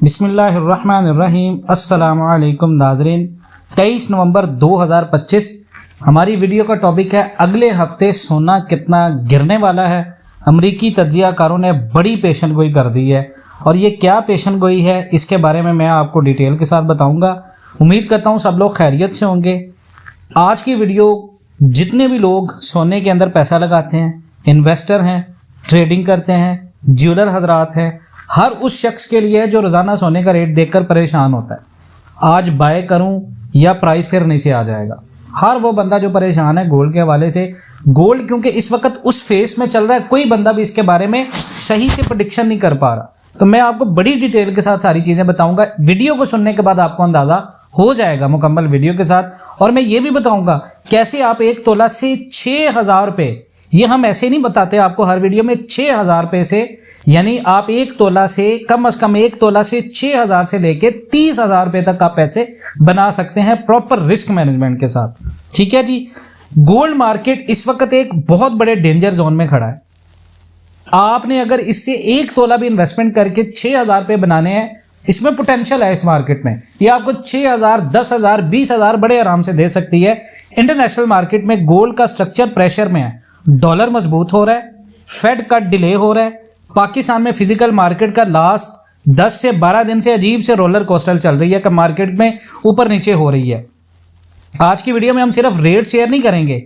बिस्मिल्लाहिर्रहमानिर्रहीम। अस्सलामु अलैकुम नाज़रीन। 23 नवंबर 2025 हमारी वीडियो का टॉपिक है अगले हफ्ते सोना कितना गिरने वाला है। अमरीकी तज्जियाकारों ने बड़ी पेशन गोई कर दी है और ये क्या पेशन गोई है इसके बारे में मैं आपको डिटेल के साथ बताऊंगा। उम्मीद करता हूँ सब लोग खैरियत से होंगे। आज की वीडियो जितने भी लोग सोने के अंदर पैसा लगाते हैं, इन्वेस्टर हैं, ट्रेडिंग करते हैं, ज्वेलर हजरात हैं, हर उस शख्स के लिए जो रोज़ाना सोने का रेट देखकर परेशान होता है, आज बाय करूं या प्राइस फिर नीचे आ जाएगा। हर वो बंदा जो परेशान है गोल्ड के हवाले से, गोल्ड क्योंकि इस वक्त उस फेस में चल रहा है, कोई बंदा भी इसके बारे में सही से प्रेडिक्शन नहीं कर पा रहा। तो मैं आपको बड़ी डिटेल के साथ सारी चीज़ें बताऊंगा। वीडियो को सुनने के बाद आपको अंदाज़ा हो जाएगा मुकम्मल वीडियो के साथ। और मैं ये भी बताऊंगा कैसे आप 1 तोला से 6,000 रुपये, ये हम ऐसे नहीं बताते आपको हर वीडियो में, 6,000 रुपये से, यानी आप 1 तोला से कम 1 तोला से 6,000 से लेके 30,000 रुपये तक आप पैसे बना सकते हैं प्रॉपर रिस्क मैनेजमेंट के साथ। ठीक है जी। गोल्ड मार्केट इस वक्त एक बहुत बड़े डेंजर जोन में खड़ा है। आपने अगर इससे 1 तोला भी इन्वेस्टमेंट करके 6,000 रुपये बनाने हैं, इसमें पोटेंशियल है इस मार्केट में। ये आपको 6,000, 10,000, 20,000 बड़े आराम से दे सकती है। इंटरनेशनल मार्केट में गोल्ड का स्ट्रक्चर प्रेशर में है। डॉलर मजबूत हो रहा है, फेड कट डिले हो रहा है। पाकिस्तान में फिजिकल मार्केट का लास्ट 10 से 12 दिन से अजीब से रोलर कोस्टर चल रही है कि मार्केट में ऊपर नीचे हो रही है। आज की वीडियो में हम सिर्फ रेट शेयर नहीं करेंगे,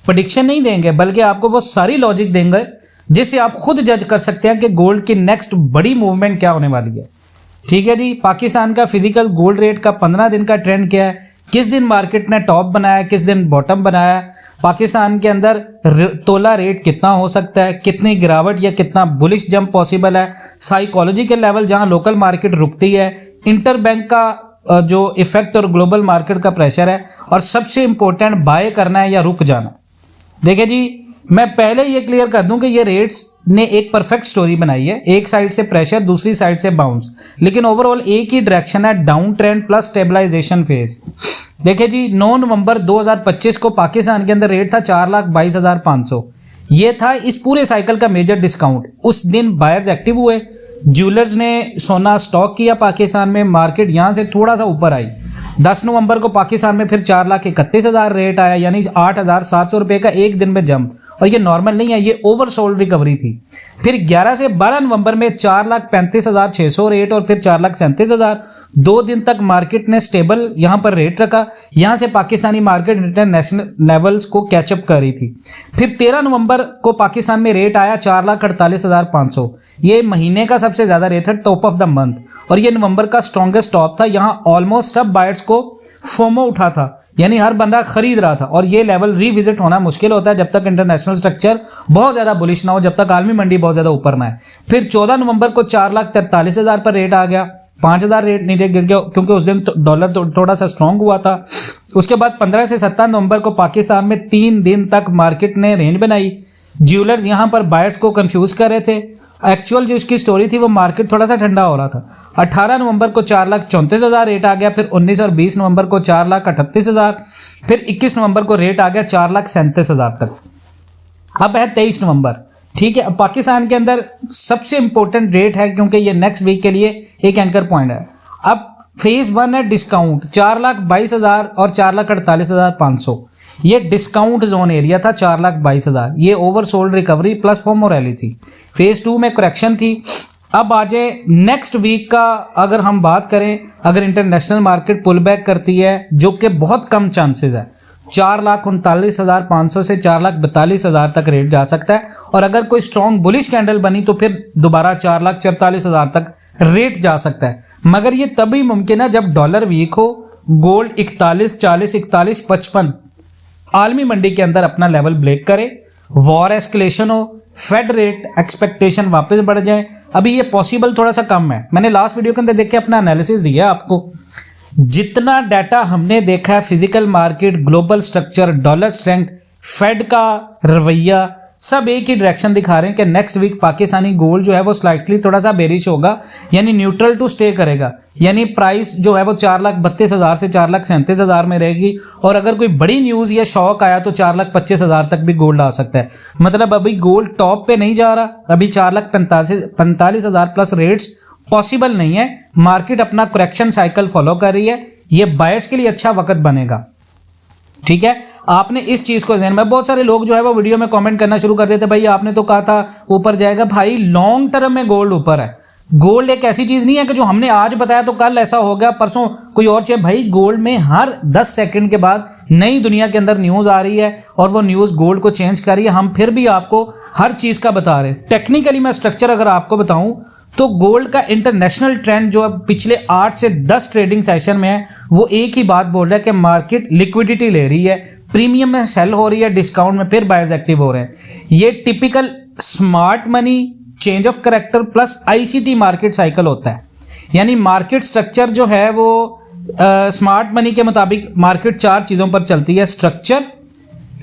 प्रेडिक्शन नहीं देंगे, बल्कि आपको वो सारी लॉजिक देंगे जिससे आप खुद जज कर सकते हैं कि गोल्ड की नेक्स्ट बड़ी मूवमेंट क्या होने वाली है। ठीक है जी। पाकिस्तान का फिजिकल गोल्ड रेट का 15 दिन का ट्रेंड क्या है, किस दिन मार्केट ने टॉप बनाया, किस दिन बॉटम बनाया, पाकिस्तान के अंदर तोला रेट कितना हो सकता है, कितनी गिरावट या कितना बुलिश जंप पॉसिबल है, साइकोलॉजी के लेवल जहां लोकल मार्केट रुकती है, इंटर बैंक का जो इफेक्ट और ग्लोबल मार्केट का प्रेशर है, और सबसे इंपॉर्टेंट बाय करना है या रुक जाना। देखिए जी, मैं पहले ये क्लियर कर दूं कि ये रेट्स ने एक परफेक्ट स्टोरी बनाई है। एक साइड से प्रेशर, दूसरी साइड से बाउंस, लेकिन ओवरऑल एक ही डायरेक्शन है, down trend plus stabilization phase. देखिए जी, 9 नवंबर 2025 को पाकिस्तान के अंदर रेट था 4,22,500। ये था इस पूरे साइकिल का मेजर डिस्काउंट। उस दिन बायर्स एक्टिव हुए, ज्वेलर्स ने सोना स्टॉक किया पाकिस्तान में, मार्केट यहाँ से थोड़ा सा ऊपर आई। 10 नवंबर को पाकिस्तान में फिर 4,31,000 रेट आया, यानी 8,700 रुपये का एक दिन में जंप। और ये नॉर्मल नहीं है, ये ओवरसोल्ड रिकवरी थी। फिर 11 से 12 नवंबर में 4,35,600 रेट और फिर 4,37,000। 2 दिन तक मार्केट ने स्टेबल यहाँ पर रेट रखा। यहाँ से पाकिस्तानी मार्केट इंटरनेशनल लेवल्स को कैचअप कर रही थी। फिर 13 नवंबर को पाकिस्तान में रेट आया 4,48,500। ये महीने का सबसे ज्यादा रेट है, टॉप ऑफ द मंथ, और ये नवंबर का स्ट्रॉन्गेस्ट टॉप था। यहाँ ऑलमोस्ट सब बायर्स को फोमो उठा था, यानी हर बंदा खरीद रहा था। और ये लेवल रिविजिट होना मुश्किल होता है जब तक इंटरनेशनल स्ट्रक्चर बहुत ज्यादा बुलिश ना हो, जब तक आलमी मंडी बहुत ज्यादा ऊपर ना है। फिर 14 नवंबर को 4,43,000 पर रेट आ गया, 5,000 रेट नीचे गिर गया क्योंकि उस दिन डॉलर थोड़ा सा स्ट्रांग हुआ था। उसके बाद 15 से 17 नवंबर को पाकिस्तान में 3 दिन तक मार्केट ने रेंज बनाई। ज्वेलर्स यहाँ पर बायर्स को कंफ्यूज कर रहे थे। एक्चुअल जो इसकी स्टोरी थी वो मार्केट थोड़ा सा ठंडा हो रहा था। 18 नवंबर को 4,34,000 रेट आ गया। फिर 19 और 20 नवंबर को 4,38,000। फिर 21 नवंबर को रेट आ गया 4,37,000 तक। अब है 23 नवंबर। ठीक है, अब पाकिस्तान के अंदर सबसे इंपॉर्टेंट रेट है क्योंकि ये नेक्स्ट वीक के लिए एक एंकर पॉइंट है। अब फेज 1 है डिस्काउंट, 4,22,000 और 4,48,500। ये डिस्काउंट जोन एरिया था 4,22,000। ये oversold recovery plus FOMO rally थी। फेज 2 में करेक्शन थी। अब आ जाए नेक्स्ट वीक का, अगर हम बात करें, अगर इंटरनेशनल मार्केट पुल बैक करती है, जो कि बहुत कम चांसेस है, 4,39,500 से 4,42,000 तक रेट जा सकता है। और अगर कोई स्ट्रॉन्ग बुलिश कैंडल बनी तो फिर दोबारा 4,44,000 तक रेट जा सकता है। मगर ये तभी मुमकिन है जब डॉलर वीक हो, गोल्ड 41, 40, 41, 55 आलमी मंडी के अंदर अपना लेवल ब्रेक करे, वॉर एस्केलेशन हो, फेड रेट एक्सपेक्टेशन वापस बढ़ जाए। अभी ये पॉसिबल थोड़ा सा कम है। मैंने लास्ट वीडियो के अंदर देख के अपना एनालिसिस दिया आपको। जितना डाटा हमने देखा है, physical market, global structure, dollar strength, fed का रवैया, सब एक ही डायरेक्शन दिखा रहे हैं कि नेक्स्ट वीक पाकिस्तानी गोल्ड जो है वो स्लाइटली थोड़ा सा बेरिश होगा, यानी न्यूट्रल टू स्टे करेगा, यानी प्राइस जो है वो 4,32,000 से 4,37,000 में रहेगी। और अगर कोई बड़ी न्यूज़ या शॉक आया तो 4,25,000 तक भी गोल्ड आ सकता है। मतलब अभी गोल्ड टॉप पे नहीं जा रहा, अभी 4,45,000 प्लस रेट्स पॉसिबल नहीं है। मार्केट अपना करेक्शन साइकिल फॉलो कर रही है, ये बायर्स के लिए अच्छा वक्त बनेगा। ठीक है, आपने इस चीज को ध्यान में, बहुत सारे लोग जो है वो वीडियो में कमेंट करना शुरू कर देते, भाई आपने तो कहा था ऊपर जाएगा। भाई लॉन्ग टर्म में गोल्ड ऊपर है। गोल्ड एक ऐसी चीज नहीं है कि जो हमने आज बताया तो कल ऐसा हो गया, परसों कोई और चीज। भाई गोल्ड में हर 10 सेकंड के बाद नई दुनिया के अंदर न्यूज आ रही है और वो न्यूज गोल्ड को चेंज कर रही है। हम फिर भी आपको हर चीज का बता रहे हैं। टेक्निकली मैं स्ट्रक्चर अगर आपको बताऊं तो गोल्ड का इंटरनेशनल ट्रेंड जो अब पिछले 8 से 10 ट्रेडिंग सेशन में है, वो एक ही बात बोल रहा है कि मार्केट लिक्विडिटी ले रही है, प्रीमियम में सेल हो रही है, डिस्काउंट में फिर बायर्स एक्टिव हो रहे हैं। ये typical smart money, change of character plus ICT market cycle होता है। यानी मार्केट स्ट्रक्चर जो है वो स्मार्ट मनी के मुताबिक मार्केट 4 चीज़ों पर चलती है: structure,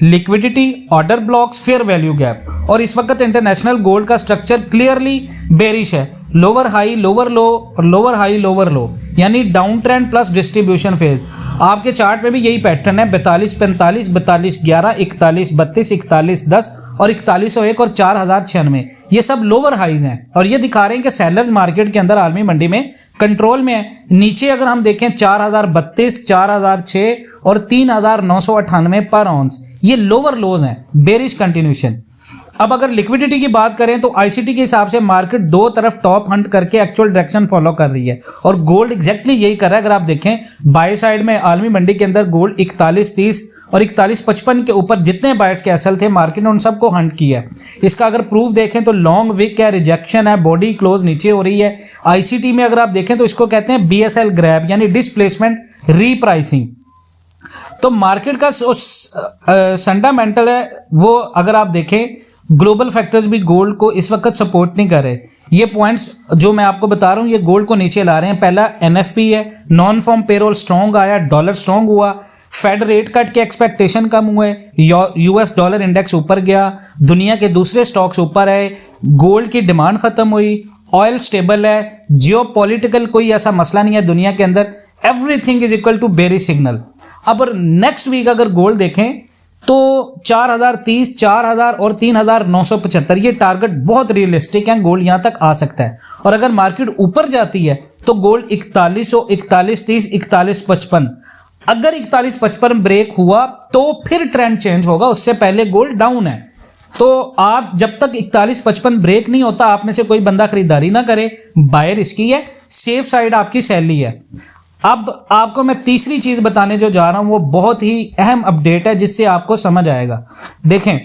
liquidity, order blocks, fair value gap. और इस वक्त इंटरनेशनल गोल्ड का स्ट्रक्चर क्लियरली बेरिश है, lower high lower low, lower high lower low, यानी down trend plus distribution phase. आपके चार्ट में भी यही पैटर्न है, 42, 45, 42, 11, 41, 32, 41, 10 और 4101 और 4096। ये सब लोअर हाइज हैं और ये दिखा रहे हैं कि सेलर्स मार्केट के अंदर आलमी मंडी में कंट्रोल में है। नीचे अगर हम देखें 4032, 4006 और 3998 पर आउंस, ये लोअर लोज हैं, बेरिश कंटिन्यूशन। अब अगर लिक्विडिटी की बात करें तो आईसीटी के हिसाब से मार्केट दो तरफ टॉप हंट करके एक्चुअल डायरेक्शन फॉलो कर रही है और गोल्ड एग्जैक्टली यही कर रहा है। अगर आप देखें बाय साइड में आलमी मंडी के अंदर गोल्ड 41.30 और 41.55 के ऊपर जितने बायर्स कैंसल थे, मार्केट ने उन सबको हंट किया है। इसका अगर प्रूफ देखें तो लॉन्ग विक है, रिजेक्शन है, बॉडी क्लोज नीचे हो रही है। आईसीटी में अगर आप देखें तो इसको कहते हैं बीएसएल ग्रैब, यानी डिस्प्लेसमेंट रीप्राइसिंग। तो मार्केट का फंडामेंटल है वो, अगर आप देखें ग्लोबल फैक्टर्स भी गोल्ड को इस वक्त सपोर्ट नहीं कर रहे। ये पॉइंट्स जो मैं आपको बता रहा हूँ ये गोल्ड को नीचे ला रहे हैं। पहला एनएफपी है, नॉन फॉर्म पेरोल स्ट्रॉन्ग आया, डॉलर स्ट्रॉन्ग हुआ, फेड रेट कट के एक्सपेक्टेशन कम हुए, यूएस डॉलर इंडेक्स ऊपर गया, दुनिया के दूसरे स्टॉक्स ऊपर आए, गोल्ड की डिमांड खत्म हुई, ऑयल स्टेबल है, जियोपॉलिटिकल कोई ऐसा मसला नहीं है दुनिया के अंदर, everything is equal to bearish signal. अब नेक्स्ट वीक अगर गोल्ड देखें तो 4030, 4000 और 3975 ये टारगेट बहुत रियलिस्टिक है, गोल्ड यहां तक आ सकता है। और अगर मार्केट ऊपर जाती है तो गोल्ड 4100, 4130, 4155, अगर 4155 ब्रेक हुआ तो फिर ट्रेंड चेंज होगा, उससे पहले गोल्ड डाउन है। तो आप जब तक 4155 ब्रेक नहीं होता आप में से कोई बंदा खरीदारी ना करे, बायर इसकी है, सेफ साइड आपकी सैलरी है। अब आपको मैं तीसरी चीज बताने जो जा रहा हूं वो बहुत ही अहम अपडेट है जिससे आपको समझ आएगा। देखें,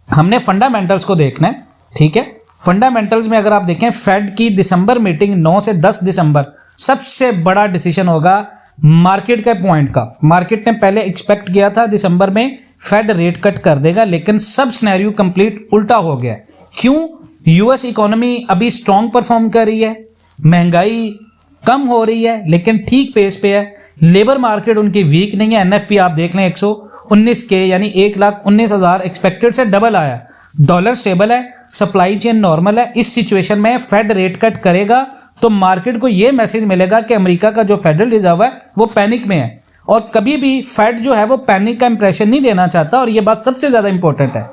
हमने फंडामेंटल्स को देखना है, ठीक है। फंडामेंटल्स में अगर आप देखें फेड की दिसंबर मीटिंग 9 से 10 दिसंबर सबसे बड़ा डिसीजन होगा मार्केट के पॉइंट का। मार्केट ने पहले एक्सपेक्ट किया था दिसंबर में फेड रेट कट कर देगा, लेकिन सब सिनेरियो कंप्लीट उल्टा हो गया। क्यों? यूएस इकोनॉमी अभी स्ट्रांग परफॉर्म कर रही है, महंगाई कम हो रही है लेकिन ठीक पेस पे है, लेबर मार्केट उनकी वीक नहीं है। एनएफपी आप देख लें 119 के, यानी 1,19,000 एक्सपेक्टेड से डबल आया, डॉलर स्टेबल है, सप्लाई चेन नॉर्मल है। इस सिचुएशन में फेड रेट कट करेगा तो मार्केट को यह मैसेज मिलेगा कि अमेरिका का जो फेडरल रिजर्व है वो पैनिक में है, और कभी भी फेड जो है वो पैनिक का इंप्रेशन नहीं देना चाहता, और ये बात सबसे ज्यादा इंपॉर्टेंट है।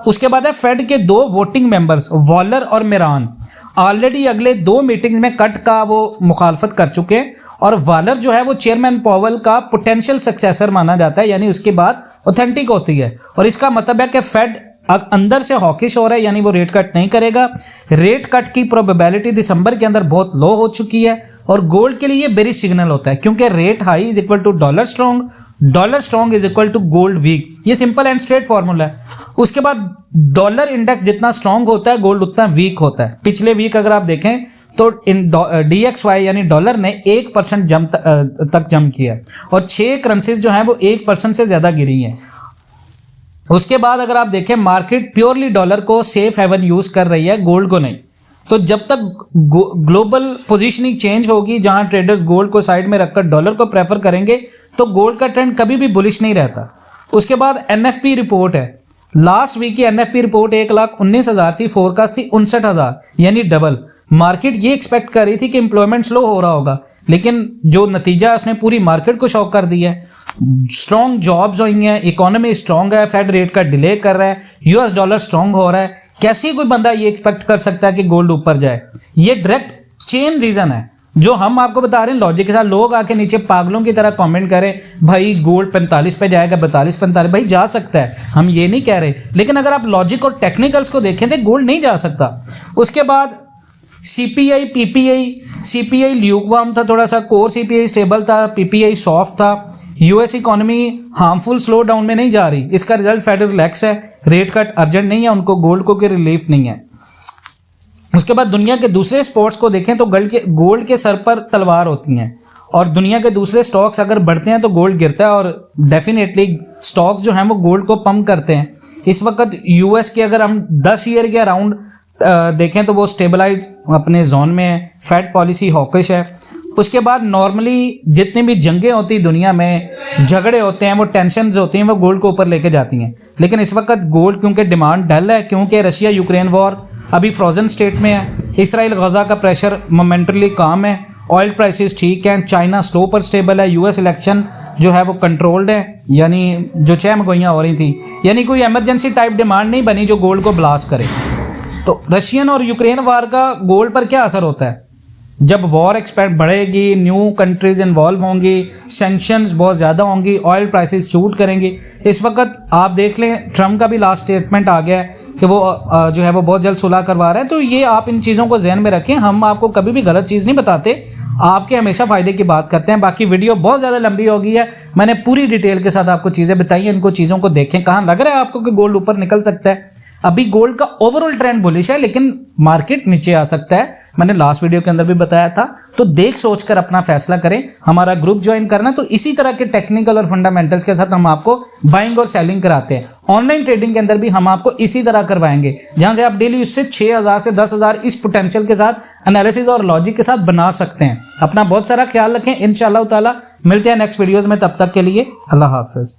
उसके बाद है फेड के 2 वोटिंग मेंबर्स वॉलर और मिरान, ऑलरेडी अगले 2 मीटिंग में कट का वो मुखालफत कर चुके हैं, और वॉलर जो है वो चेयरमैन पॉवेल का पोटेंशियल सक्सेसर माना जाता है, यानी उसकी बात ऑथेंटिक होती है। और इसका मतलब है कि फेड अंदर से हॉकिश हो रहा है, यानी वो रेट कट नहीं करेगा। रेट कट की प्रोबेबिलिटी दिसंबर के अंदर बहुत लो हो चुकी है, और गोल्ड के लिए ये बेरिश सिग्नल होता है, क्योंकि rate high is equal to dollar strong is equal to gold weak. ये सिंपल एंड स्ट्रेट फॉर्मूला है। उसके बाद डॉलर इंडेक्स जितना स्ट्रांग होता है गोल्ड उतना वीक होता है। पिछले वीक अगर आप देखें तो DXY यानी डॉलर ने 1% तक जंप किया, और 6 करेंसीज जो हैं वो 1% से ज्यादा गिरी हैं। उसके बाद अगर आप देखें मार्केट प्योरली डॉलर को सेफ हेवन यूज कर रही है, गोल्ड को नहीं। तो जब तक ग्लोबल पोजीशनिंग चेंज होगी, जहां ट्रेडर्स गोल्ड को साइड में रखकर डॉलर को प्रेफर करेंगे, तो गोल्ड का ट्रेंड कभी भी बुलिश नहीं रहता। उसके बाद NFP रिपोर्ट है। लास्ट वीक की एनएफपी रिपोर्ट 1,19,000 थी, फोरकास्ट थी 59,000, यानी डबल। मार्केट ये एक्सपेक्ट कर रही थी कि एम्प्लॉयमेंट स्लो हो रहा होगा, लेकिन जो नतीजा है उसने पूरी मार्केट को शॉक कर दिया है। स्ट्रॉन्ग जॉब्स हुई हैं, इकोनॉमी स्ट्रॉन्ग है, फेड रेट का डिले कर रहा है, यूएस डॉलर स्ट्रॉन्ग हो रहा है। कैसे कोई बंदा ये एक्सपेक्ट कर सकता है कि गोल्ड ऊपर जाए? ये डायरेक्ट चेन रीजन है जो हम आपको बता रहे हैं लॉजिक के साथ। लोग आके नीचे पागलों की तरह कमेंट करें भाई गोल्ड 45 पे जाएगा, 42-45, भाई जा सकता है, हम ये नहीं कह रहे, लेकिन अगर आप लॉजिक और टेक्निकल्स को देखें तो गोल्ड नहीं जा सकता। उसके बाद सीपीआई पीपीआई, सीपीआई ल्यूकवार्म था थोड़ा सा, कोर सीपीआई स्टेबल था, पीपीआई सॉफ्ट था। US economy harmful slow down में नहीं जा रही, इसका रिजल्ट फेडरल रिलैक्स है, रेट कट अर्जेंट नहीं है उनको, गोल्ड को कोई रिलीफ नहीं है। उसके बाद दुनिया के दूसरे स्पोर्ट्स को देखें तो गोल्ड के सर पर तलवार होती हैं, और दुनिया के दूसरे स्टॉक्स अगर बढ़ते हैं तो गोल्ड गिरता है, और डेफिनेटली स्टॉक्स जो हैं वो गोल्ड को पंप करते हैं। इस वक्त यूएस के अगर हम 10 ईयर के अराउंड देखें तो वो स्टेबलाइज अपने जोन में है, फेड पॉलिसी हॉकिश है। उसके बाद नॉर्मली जितनी भी जंगें होती दुनिया में, झगड़े होते हैं, वो टेंशन्स होती हैं, वो गोल्ड को ऊपर लेके जाती हैं। लेकिन इस वक्त गोल्ड क्योंकि डिमांड डल है, क्योंकि रशिया यूक्रेन वॉर अभी फ्रोजन स्टेट में है, इसराइल गजा का प्रेशर मोमेंटली काम है, ऑयल प्राइसेस ठीक हैं, चाइना स्लो पर स्टेबल है, यूएस इलेक्शन जो है वो कंट्रोल्ड है, यानी जो 6 मगोइयाँ हो रही थी, यानी कोई इमरजेंसी टाइप डिमांड नहीं बनी जो गोल्ड को ब्लास्ट करे। तो रशियन और यूक्रेन वार का गोल्ड पर क्या असर होता है? जब वॉर एक्सपेक्ट बढ़ेगी, न्यू कंट्रीज इन्वॉल्व होंगी, सैंक्शंस बहुत ज़्यादा होंगी, ऑयल प्राइसेस शूट करेंगी। इस वक्त आप देख लें ट्रम्प का भी लास्ट स्टेटमेंट आ गया है कि वो जो है वो बहुत जल्द सुलह करवा रहा है। तो ये आप इन चीज़ों को जहन में रखें, हम आपको कभी भी गलत चीज़ नहीं बताते, आपके हमेशा फ़ायदे की बात करते हैं। बाकी वीडियो बहुत ज़्यादा लंबी हो गई है, मैंने पूरी डिटेल के साथ आपको चीज़ें बताई हैं, इनको चीज़ों को देखें। कहाँ लग रहा है आपको कि गोल्ड ऊपर निकल सकता है? अभी गोल्ड का ओवरऑल ट्रेंड बुलिश है, लेकिन मार्केट नीचे आ सकता है, मैंने लास्ट वीडियो के अंदर भी बताया था। तो देख सोच कर अपना फैसला करें। हमारा ग्रुप ज्वाइन करना तो इसी तरह के टेक्निकल और फंडामेंटल्स के साथ हम आपको बाइंग और सेलिंग कराते हैं। ऑनलाइन ट्रेडिंग के अंदर भी हम आपको इसी तरह करवाएंगे, जहां से आप डेली उससे 6,000 से 10,000 इस पोटेंशियल के साथ एनालिसिस और लॉजिक के साथ बना सकते हैं। अपना बहुत सारा ख्याल रखें, इंशाअल्लाह ताला मिलते हैं नेक्स्ट वीडियोस में, तब तक के लिए अल्लाह हाफिज।